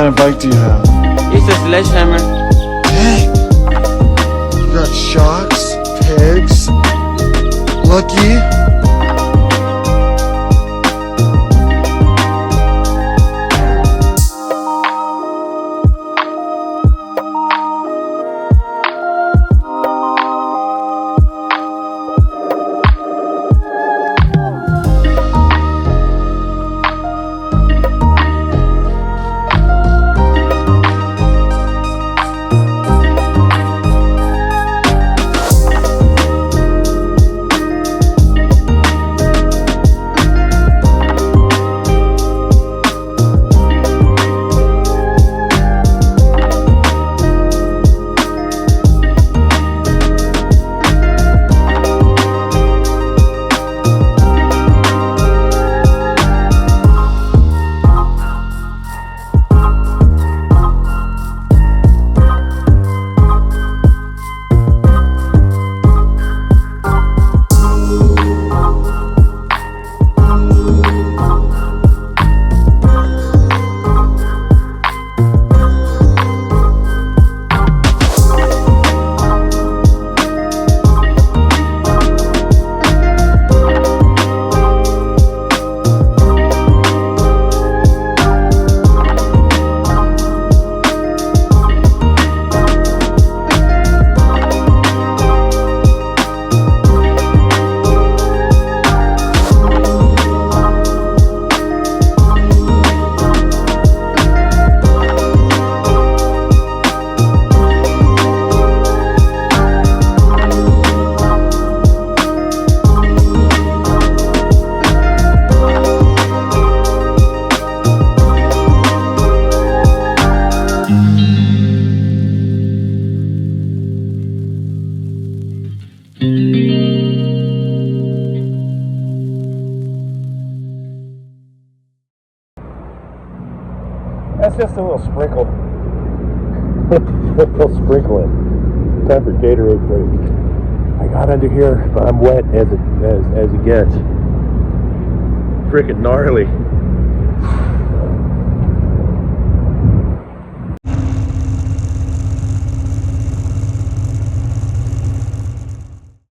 kind of bike do you have? It's a sledgehammer. Dang! You got shocks, pegs, lucky. That's just a little sprinkle. A little sprinkling. Time for Gatorade break. I got under here, but I'm wet as it gets. Freaking gnarly.